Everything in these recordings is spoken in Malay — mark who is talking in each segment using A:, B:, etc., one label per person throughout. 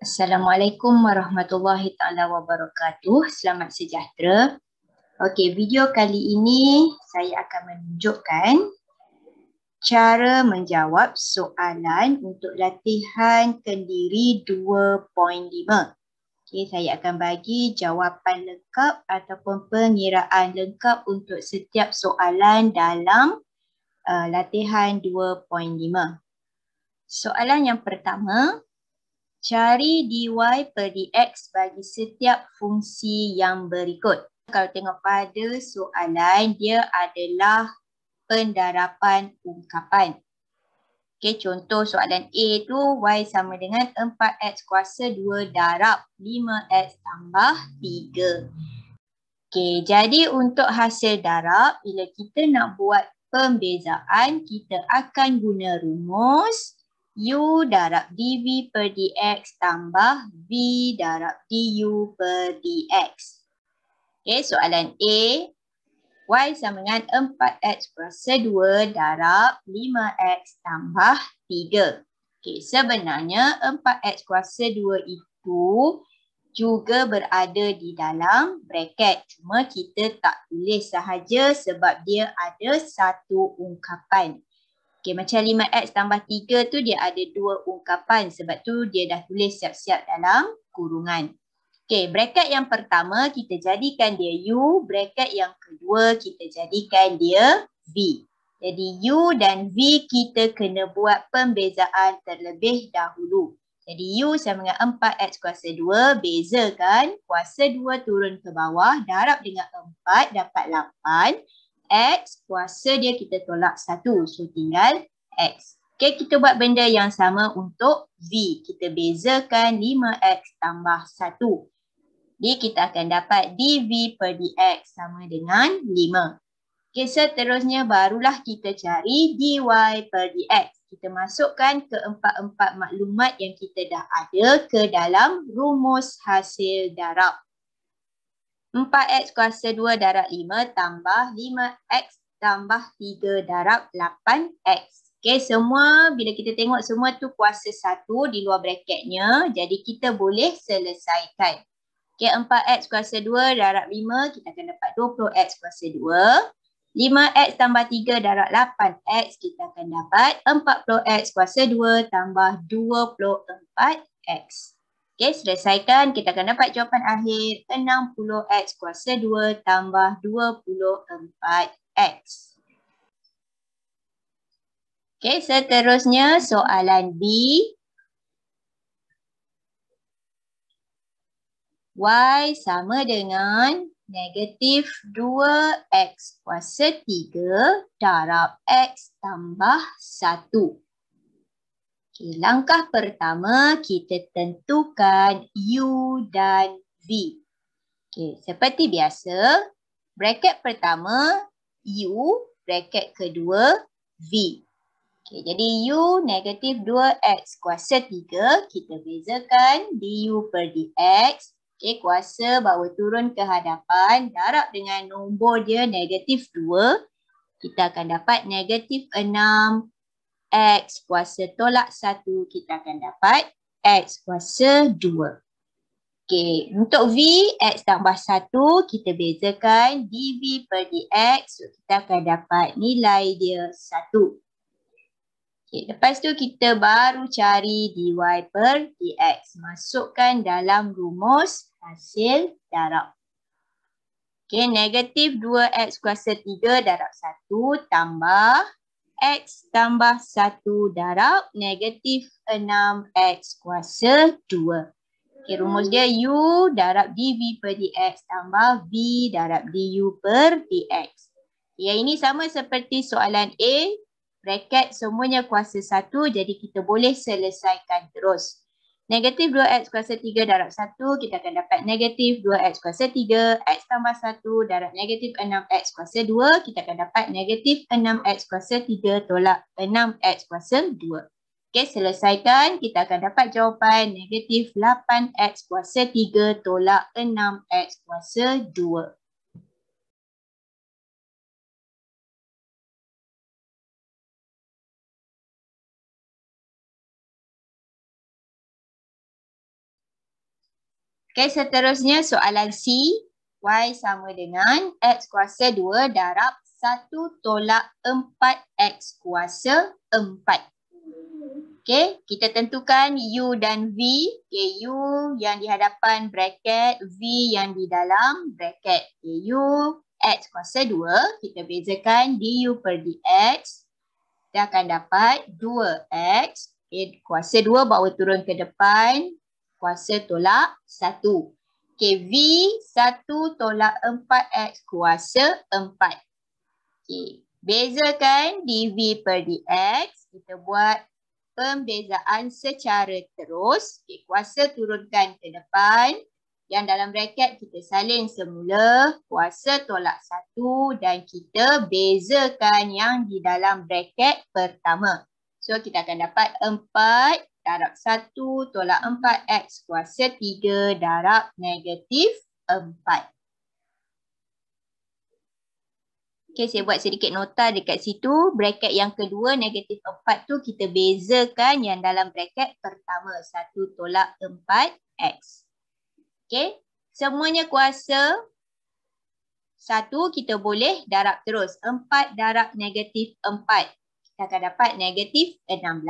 A: Assalamualaikum warahmatullahi taala wabarakatuh. Selamat sejahtera. Okey, video kali ini saya akan menunjukkan cara menjawab soalan untuk latihan kendiri 2.5. Okey, saya akan bagi jawapan lengkap ataupun pengiraan lengkap untuk setiap soalan dalam latihan 2.5. Soalan yang pertama, cari dy per dx bagi setiap fungsi yang berikut. Kalau tengok pada soalan, dia adalah pendarapan ungkapan. Okey, contoh soalan A tu y sama dengan 4x kuasa 2 darab 5x tambah 3. Okey, jadi untuk hasil darab, bila kita nak buat pembezaan, kita akan guna rumus U darab dv per dx tambah v darab du per dx. Okey, soalan A, y sama dengan 4x kuasa 2 darab 5x tambah 3. Okey, sebenarnya 4x kuasa 2 itu juga berada di dalam bracket. Cuma kita tak tulis sahaja sebab dia ada satu ungkapan. Okey, macam 5x tambah 3 tu dia ada dua ungkapan. Sebab tu dia dah tulis siap-siap dalam kurungan. Okey, bracket yang pertama kita jadikan dia U. Bracket yang kedua kita jadikan dia V. Jadi U dan V kita kena buat pembezaan terlebih dahulu. Jadi U sama dengan 4x kuasa 2. Bezakan kuasa 2 turun ke bawah. Darab dengan 4 dapat 8. X kuasa dia kita tolak 1. So tinggal X. Okay, kita buat benda yang sama untuk V. Kita bezakan 5X tambah 1. Jadi kita akan dapat dV per dx sama dengan 5. Okay, seterusnya barulah kita cari dy per dx. Kita masukkan keempat-empat maklumat yang kita dah ada ke dalam rumus hasil darab. 4x kuasa 2 darab 5 tambah 5x tambah 3 darab 8x. Okay, semua bila kita tengok semua tu kuasa 1 di luar bracketnya. Jadi kita boleh selesaikan. Okay, 4x kuasa 2 darab 5 kita akan dapat 20x kuasa 2. 5x tambah 3 darab 8x kita akan dapat 40x kuasa 2 tambah 24x. Okey, selesaikan. Kita akan dapat jawapan akhir 60x kuasa 2 tambah 24x. Okey, seterusnya soalan B. Y sama dengan negatif 2x kuasa 3 darab x tambah 1. Okay, langkah pertama kita tentukan U dan V. Okay, seperti biasa, bracket pertama U, bracket kedua V. Okay, jadi U negatif 2x kuasa 3, kita bezakan du per dx. Okay, kuasa bawa turun ke hadapan, darab dengan nombor dia negatif 2. Kita akan dapat negatif 6 x kuasa tolak 1. Kita akan dapat x kuasa 2. Okay, untuk V, x tambah 1, kita bezakan dv per dx. So, kita akan dapat nilai dia 1. Okay, lepas tu kita baru cari dy per dx. Masukkan dalam rumus hasil darab. Okay, negatif 2x kuasa 3 darab 1 tambah x tambah 1 darab negatif 6x kuasa 2. Okay, rumus dia U darab dv per dx tambah v darab du per dx. Yang ini sama seperti soalan A. Bracket semuanya kuasa 1, jadi kita boleh selesaikan terus. Negatif 2x kuasa 3 darab 1, kita akan dapat negatif 2x kuasa 3, x tambah 1 darab negatif 6x kuasa 2, kita akan dapat negatif 6x kuasa 3 tolak 6x kuasa 2. Okey, selesaikan, kita akan dapat jawapan negatif 8x kuasa 3 tolak 6x kuasa 2. Okay, seterusnya soalan C. Y sama dengan X kuasa 2 darab 1 tolak 4X kuasa 4. Okay, kita tentukan U dan V. Okay, U yang di hadapan bracket, V yang di dalam bracket. Okay, U X kuasa 2, kita bezakan du per dx. Kita akan dapat 2x. Okay, kuasa 2 bawa turun ke depan. Kuasa tolak 1. Okay, V 1 tolak 4x kuasa 4. Okay, bezakan dv per dx. Kita buat pembezaan secara terus. Okay, kuasa turunkan ke depan. Yang dalam bracket kita salin semula. Kuasa tolak 1 dan kita bezakan yang di dalam bracket pertama. So kita akan dapat 4 darab 1 tolak 4x kuasa 3 darab negatif 4. Okay, saya buat sedikit nota dekat situ. Bracket yang kedua negatif 4 tu kita bezakan yang dalam bracket pertama. 1 tolak 4x. Okay, semuanya kuasa 1 kita boleh darab terus. 4 darab negatif 4. Kita akan dapat negatif 16.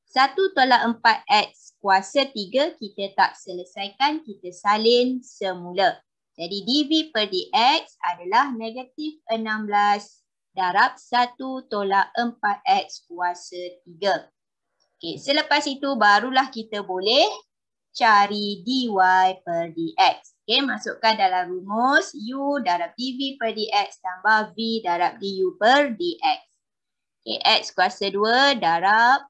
A: 1 tolak 4x kuasa 3 kita tak selesaikan. Kita salin semula. Jadi dv per dx adalah negatif 16 darab 1 tolak 4x kuasa 3. Okay, selepas itu barulah kita boleh cari dy per dx. Okay, masukkan dalam rumus u darab dv per dx tambah v darab du per dx. Okay, x kuasa 2 darab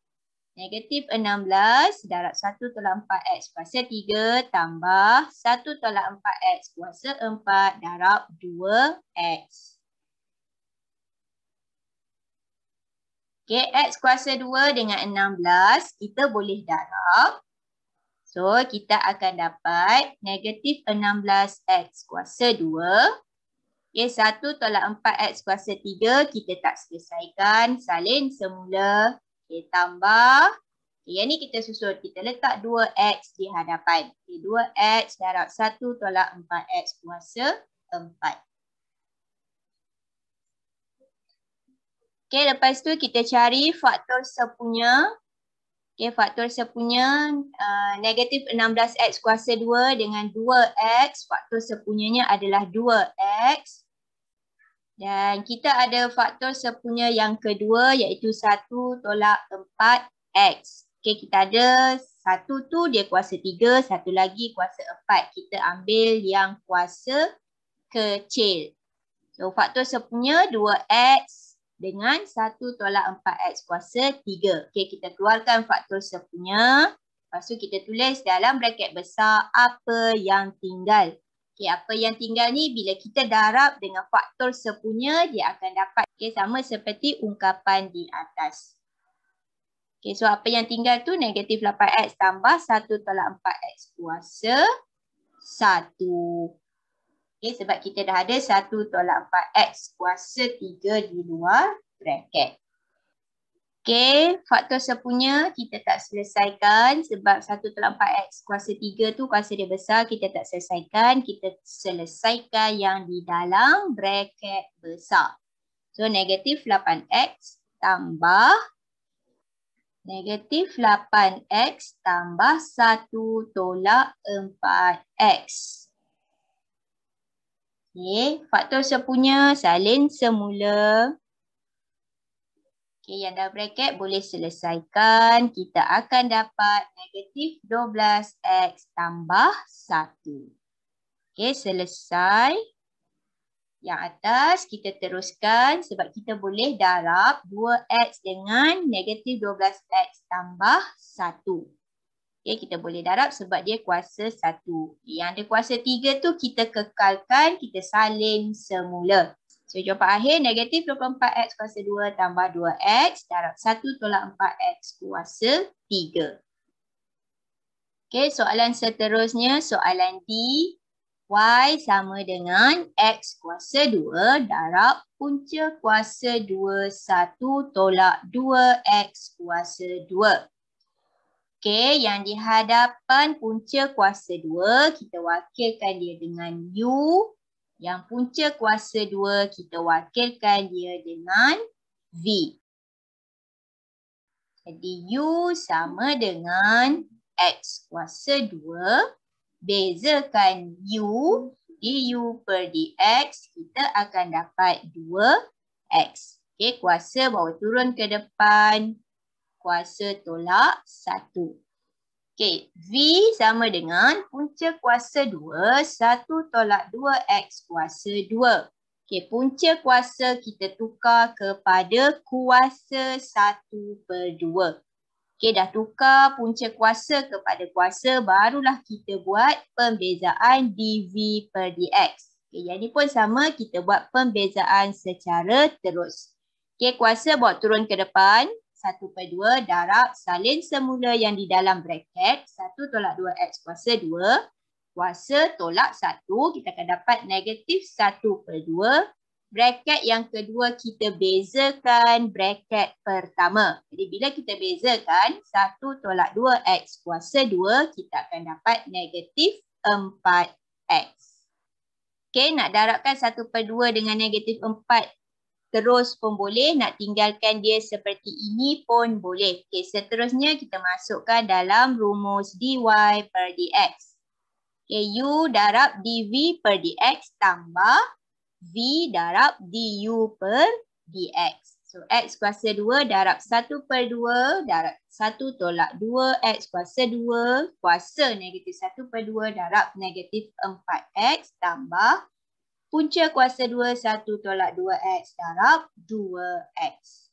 A: negatif 16 darab 1 tolak 4x kuasa 3 tambah 1 tolak 4x kuasa 4 darab 2x. Okay, x kuasa 2 dengan 16 kita boleh darab. So, kita akan dapat negatif 16x kuasa 2. Okay, 1 tolak 4x kuasa 3 kita tak selesaikan. Salin semula. Okay, tambah. Okay, yang ni kita susun. Kita letak 2x di hadapan. Okay, 2x darab 1 tolak 4x kuasa 4. Okay, lepas tu kita cari faktor sepunya. Okay, faktor sepunya negatif 16x kuasa 2 dengan 2x. Faktor sepunyanya adalah 2x. Dan kita ada faktor sepunya yang kedua iaitu 1 tolak 4x. Okay, kita ada 1 tu dia kuasa 3, satu lagi kuasa 4. Kita ambil yang kuasa kecil. So, faktor sepunya 2x dengan 1 tolak 4x kuasa 3. Okay, kita keluarkan faktor sepunya. Lepas tu kita tulis dalam bracket besar apa yang tinggal. Okay, apa yang tinggal ni bila kita darab dengan faktor sepunya dia akan dapat. Okay, sama seperti ungkapan di atas. Okay, so apa yang tinggal tu negatif 8x tambah 1 tolak 4x kuasa 1. Okay, sebab kita dah ada 1 tolak 4x kuasa 3 di luar bracket. Okay, faktor sepunya kita tak selesaikan sebab 1 tolak 4x kuasa 3 tu kuasa dia besar. Kita tak selesaikan. Kita selesaikan yang di dalam bracket besar. So, negatif 8x tambah negatif 8x tambah 1 tolak 4x. Okay, faktor sepunya salin semula. Okay, yang dalam bracket boleh selesaikan. Kita akan dapat negatif 12x tambah 1. Okay, selesai. Yang atas kita teruskan sebab kita boleh darab 2x dengan negatif 12x tambah 1. Okay, kita boleh darab sebab dia kuasa 1. Yang ada kuasa 3 tu kita kekalkan, kita salin semula. So, jawapan akhir negatif 24x kuasa 2 tambah 2x darab 1 tolak 4x kuasa 3. Okay, soalan seterusnya, soalan D. Y sama dengan X kuasa 2 darab punca kuasa 2 1 tolak 2X kuasa 2. Okey, yang di hadapan punca kuasa 2, kita wakilkan dia dengan U. Yang punca kuasa 2, kita wakilkan dia dengan V. Jadi U sama dengan X kuasa 2. Bezakan U, du per dx, kita akan dapat 2x. Okey, kuasa bawa turun ke depan. Kuasa tolak 1. Okey, V sama dengan punca kuasa 2, 1 tolak 2x kuasa 2. Okey, punca kuasa kita tukar kepada kuasa 1 per 2. Okey, dah tukar punca kuasa kepada kuasa, barulah kita buat pembezaan dv per dx. Okey, yang ni pun sama, kita buat pembezaan secara terus. Okey, kuasa bawa turun ke depan. 1 per 2 darab salin semula yang di dalam braket. 1 tolak 2x kuasa 2. Kuasa tolak 1. Kita akan dapat negatif 1 per 2. Braket yang kedua kita bezakan braket pertama. Jadi bila kita bezakan 1 tolak 2x kuasa 2. Kita akan dapat negatif 4x. Okey, nak darabkan 1 per 2 dengan negatif 4. Terus pun boleh, nak tinggalkan dia seperti ini pun boleh. Okey, seterusnya kita masukkan dalam rumus dy per dx. Okey, u darab dv per dx tambah v darab du per dx. So, x kuasa 2 darab 1 per 2 darab 1 tolak 2x kuasa 2. Kuasa negatif 1 per 2 darab negatif 4x tambah punca kuasa 2, 1 tolak 2x darab 2x.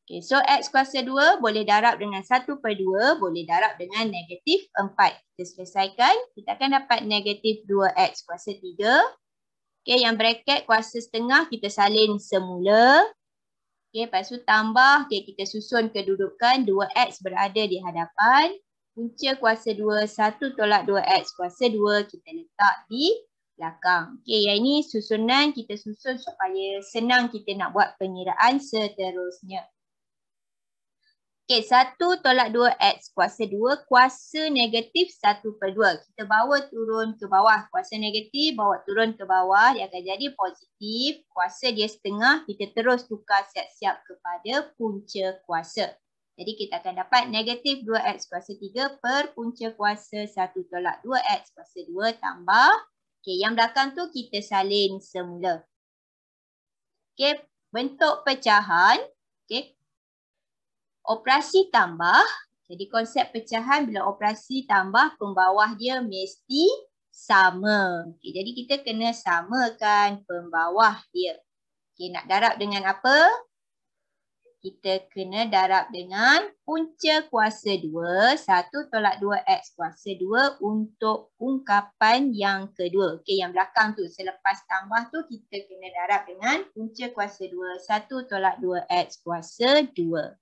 A: Okay, so x kuasa 2 boleh darab dengan 1 per 2, boleh darab dengan negatif 4. Kita selesaikan, kita akan dapat negatif 2x kuasa 3. Okay, yang braket kuasa setengah kita salin semula. Okay, lepas tu tambah, okay, kita susun kedudukan 2x berada di hadapan. Punca kuasa 2, 1 tolak 2x kuasa 2 kita letak di belakang. Okey, yang ini susunan kita susun supaya senang kita nak buat pengiraan seterusnya. Okey, 1 tolak 2x kuasa 2, kuasa negatif 1 per 2. Kita bawa turun ke bawah. Kuasa negatif bawa turun ke bawah, dia akan jadi positif. Kuasa dia setengah, kita terus tukar siap-siap kepada punca kuasa. Jadi kita akan dapat negatif 2x kuasa 3 per punca kuasa 1 tolak 2x kuasa 2 tambah. Okey, yang belakang tu kita salin semula. Okey, bentuk pecahan. Okey. Operasi tambah. Jadi konsep pecahan bila operasi tambah pembawah dia mesti sama. Okey, jadi kita kena samakan pembawah dia. Okey, nak darab dengan apa? Kita kena darab dengan punca kuasa 2, 1 tolak 2x kuasa 2 untuk ungkapan yang kedua. Okey, yang belakang tu selepas tambah tu kita kena darab dengan punca kuasa 2, 1 tolak 2x kuasa 2.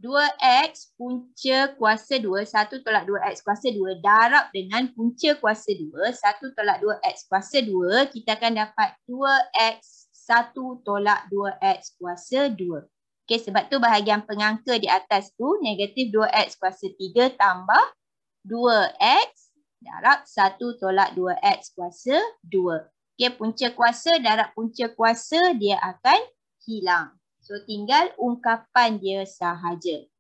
A: 2x punca kuasa 2, 1 tolak 2x kuasa 2 darab dengan punca kuasa 2, 1 tolak 2x kuasa 2, kita akan dapat 2x 1 tolak 2x kuasa 2. Okey, sebab tu bahagian pengangka di atas tu negatif 2x kuasa 3 tambah 2x darab 1 tolak 2x kuasa 2. Okey, punca kuasa darab punca kuasa dia akan hilang. So, tinggal ungkapan dia sahaja.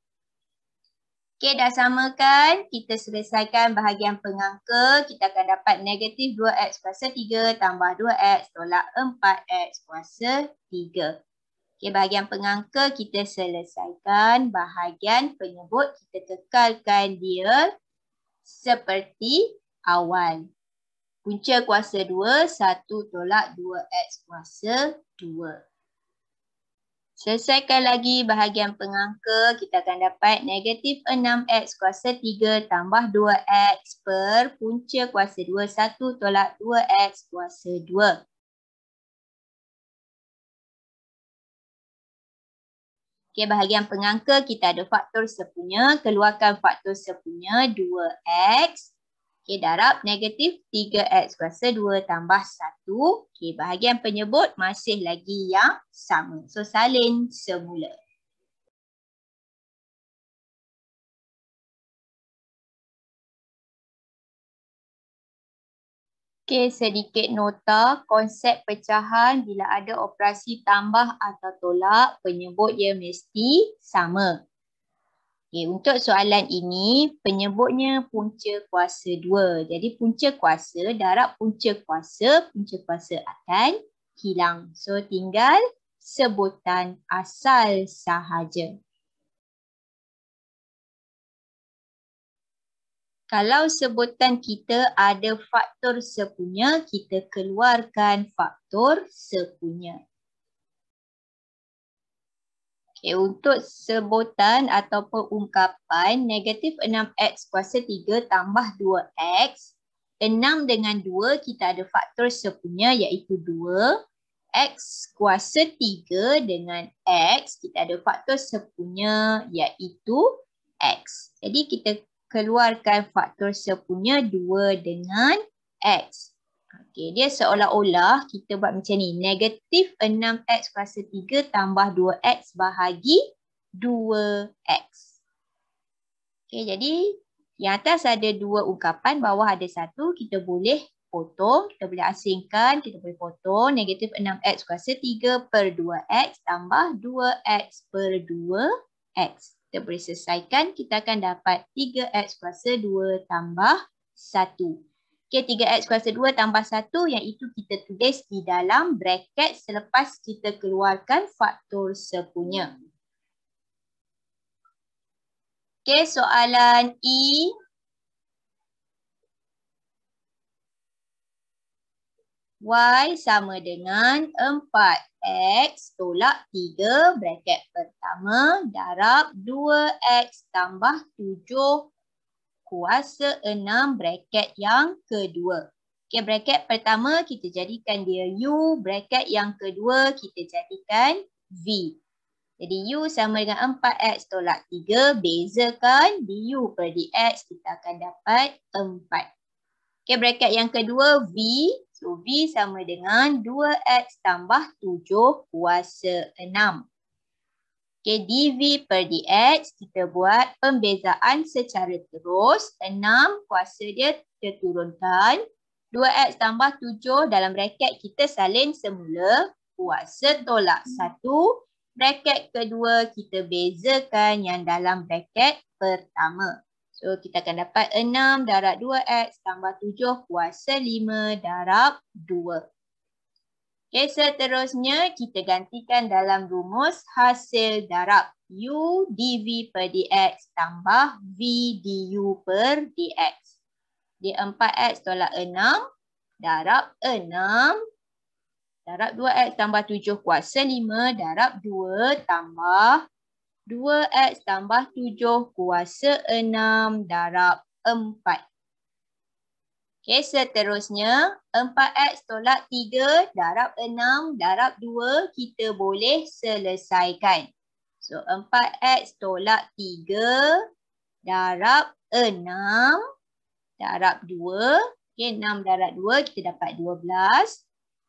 A: Okey, dah samakan. Kita selesaikan bahagian pengangka. Kita akan dapat negatif 2x kuasa 3 tambah 2x tolak 4x kuasa 3. Okey, bahagian pengangka kita selesaikan. Bahagian penyebut kita kekalkan dia seperti awal. Punca kuasa 2, 1 tolak 2x kuasa 2. Selesaikan lagi bahagian pengangka. Kita akan dapat negatif 6x kuasa 3 tambah 2x per punca kuasa 2, 1 tolak 2x kuasa 2. Okey, bahagian pengangka kita ada faktor sepunya. Keluarkan faktor sepunya 2x. Okey, darab negatif 3x kuasa 2 tambah 1. Okey, bahagian penyebut masih lagi yang sama. So, salin semula. Okey, sedikit nota konsep pecahan bila ada operasi tambah atau tolak, penyebut dia mesti sama. Okey, untuk soalan ini penyebutnya punca kuasa 2. Jadi punca kuasa, darab punca kuasa akan hilang. So tinggal sebutan asal sahaja. Kalau sebutan kita ada faktor sepunya, kita keluarkan faktor sepunya. Okay, untuk sebutan ataupun ungkapan negatif 6x kuasa 3 tambah 2x. 6 dengan 2 kita ada faktor sepunya iaitu 2. X kuasa 3 dengan x kita ada faktor sepunya iaitu x. Jadi kita keluarkan faktor sepunya 2 dengan x. Okey, dia seolah-olah kita buat macam ni. Negatif 6x kuasa 3 tambah 2x bahagi 2x. Okey, jadi yang atas ada 2 ungkapan, bawah ada 1. Kita boleh potong, kita boleh asingkan, kita boleh potong. Negatif 6x kuasa 3 per 2x tambah 2x per 2x. Kita boleh selesaikan, kita akan dapat 3x kuasa 2 tambah 1. Okay, 3x kuasa 2 tambah 1 yang itu kita tulis di dalam bracket selepas kita keluarkan faktor sepunya. Okay, soalan E. Y sama dengan 4x tolak 3 bracket pertama darab 2x tambah 7 kuasa 6 bracket yang kedua. Okay, bracket pertama kita jadikan dia U, bracket yang kedua kita jadikan V. Jadi U sama dengan 4x tolak 3, bezakan du per dx kita akan dapat 4. Okay, bracket yang kedua V. So, V sama dengan 2x tambah 7 kuasa 6. Okay, dV per dx, kita buat pembezaan secara terus. 6 kuasa dia kita turunkan. 2x tambah 7 dalam bracket kita salin semula. Kuasa tolak 1. Bracket kedua kita bezakan yang dalam bracket pertama. So, kita akan dapat 6 darab 2x tambah 7 kuasa 5 darab 2. Okay, seterusnya kita gantikan dalam rumus hasil darab U dV per dx tambah V du per dx. Di 4x tolak 6 darab 6 darab 2x tambah 7 kuasa 5 darab 2 tambah 2x tambah 7 kuasa 6 darab 4. Okey, seterusnya 4x tolak 3 darab 6 darab 2 kita boleh selesaikan. So 4x tolak 3 darab 6 darab 2. Okey, 6 darab 2 kita dapat 12.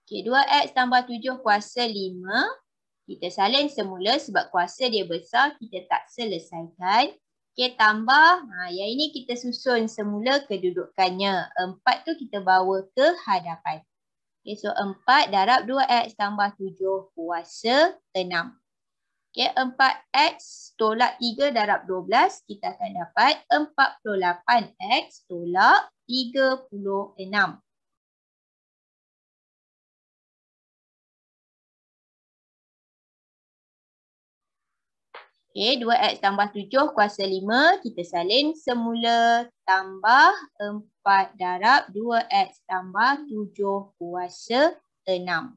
A: Okey, 2x tambah 7 kuasa 5. Kita salin semula sebab kuasa dia besar, kita tak selesaikan. Okey, tambah. Yang ini kita susun semula kedudukannya. 4 tu kita bawa ke hadapan. Okey, so 4 darab 2x tambah 7 kuasa 6. Okey, 4x tolak 3 darab 12, kita akan dapat 48x tolak 36. Okey, 2x tambah 7 kuasa 5. Kita salin semula tambah 4 darab 2x tambah 7 kuasa 6.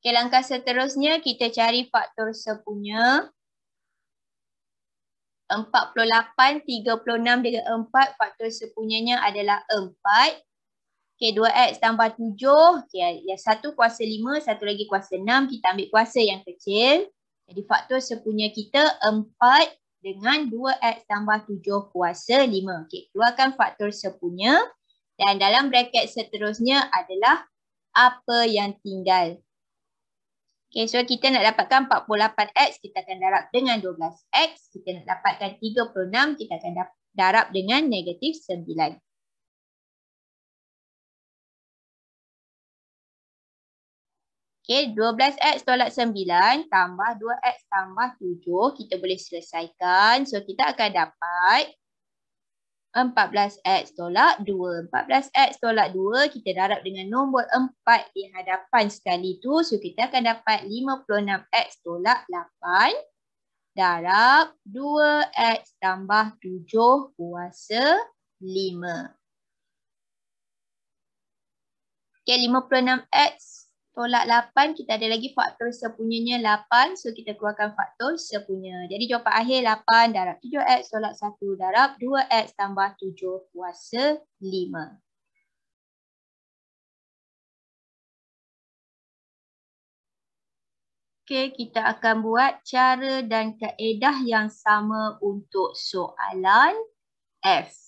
A: Okey, langkah seterusnya kita cari faktor sepunya. 48, 36 dengan 4, faktor sepunyanya adalah 4. Okey, 2x tambah 7. Okey, yang satu kuasa 5, satu lagi kuasa 6. Kita ambil kuasa yang kecil. Jadi faktor sepunya kita 4 dengan 2x tambah 7 kuasa 5. Okey, keluarkan faktor sepunya. Dan dalam bracket seterusnya adalah apa yang tinggal. Okay, so kita nak dapatkan 48X, kita akan darab dengan 12X. Kita nak dapatkan 36, kita akan darab dengan negatif 9. Okay, 12X tolak 9 tambah 2X tambah 7. Kita boleh selesaikan. So, kita akan dapat 14X tolak 2. 14X tolak 2, kita darab dengan nombor 4 di hadapan sekali tu. So, kita akan dapat 56X tolak 8 darab 2X tambah 7 kuasa 5. Okay, 56X tolak 8, kita ada lagi faktor sepunyanya 8. So, kita keluarkan faktor sepunya. Jadi, jawapan akhir 8 darab 7X tolak 1 darab 2X tambah 7 kuasa 5. Okay, kita akan buat cara dan kaedah yang sama untuk soalan F.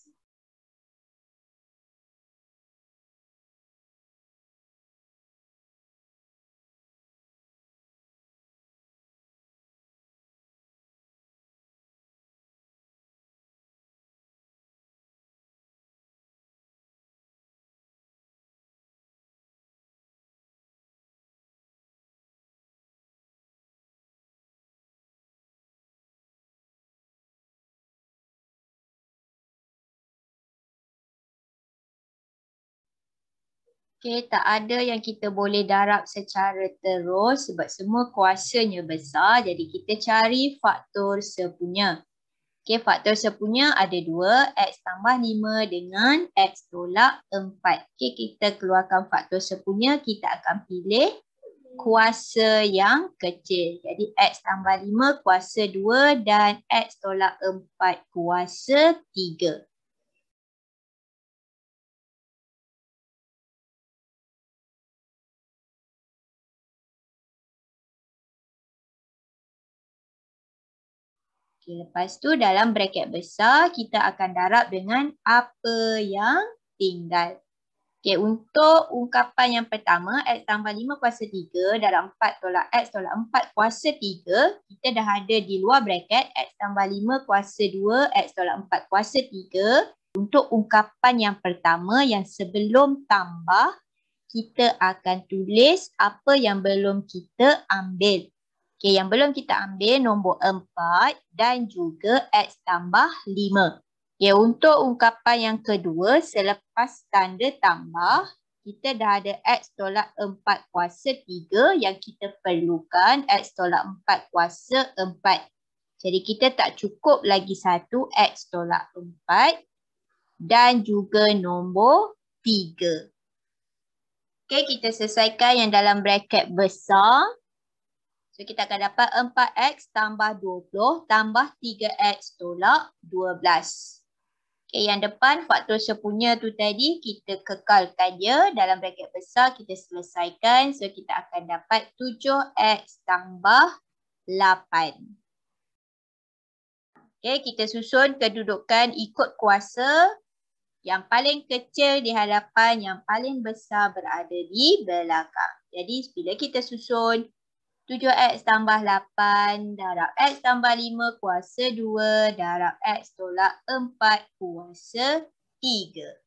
A: Okay, tak ada yang kita boleh darab secara terus sebab semua kuasanya besar. Jadi kita cari faktor sepunya. Okay, faktor sepunya ada 2, X tambah 5 dengan X tolak 4. Okay, kita keluarkan faktor sepunya, kita akan pilih kuasa yang kecil. Jadi X tambah 5 kuasa 2 dan X tolak 4 kuasa 3. Okay, lepas tu dalam braket besar kita akan darab dengan apa yang tinggal. Okay, untuk ungkapan yang pertama, X tambah 5 kuasa 3 darab 4 tolak X tolak 4 kuasa 3. Kita dah ada di luar braket X tambah 5 kuasa 2, X tolak 4 kuasa 3. Untuk ungkapan yang pertama yang sebelum tambah, kita akan tulis apa yang belum kita ambil. Okay, yang belum kita ambil nombor 4 dan juga X tambah 5. Okay, untuk ungkapan yang kedua, selepas tanda tambah, kita dah ada X tolak 4 kuasa 3 yang kita perlukan X tolak 4 kuasa 4. Jadi kita tak cukup lagi satu X tolak 4 dan juga nombor 3. Okay, kita selesaikan yang dalam braket besar. So, kita akan dapat 4X tambah 20 tambah 3X tolak 12. Okay, yang depan faktor sepunya tu tadi kita kekalkan dia. Dalam braket besar kita selesaikan. So, kita akan dapat 7X tambah 8. Okay, kita susun kedudukan ikut kuasa. Yang paling kecil di hadapan, yang paling besar berada di belakang. Jadi, bila kita susun 7X tambah 8 darab X tambah 5 kuasa 2 darab X tolak 4 kuasa 3.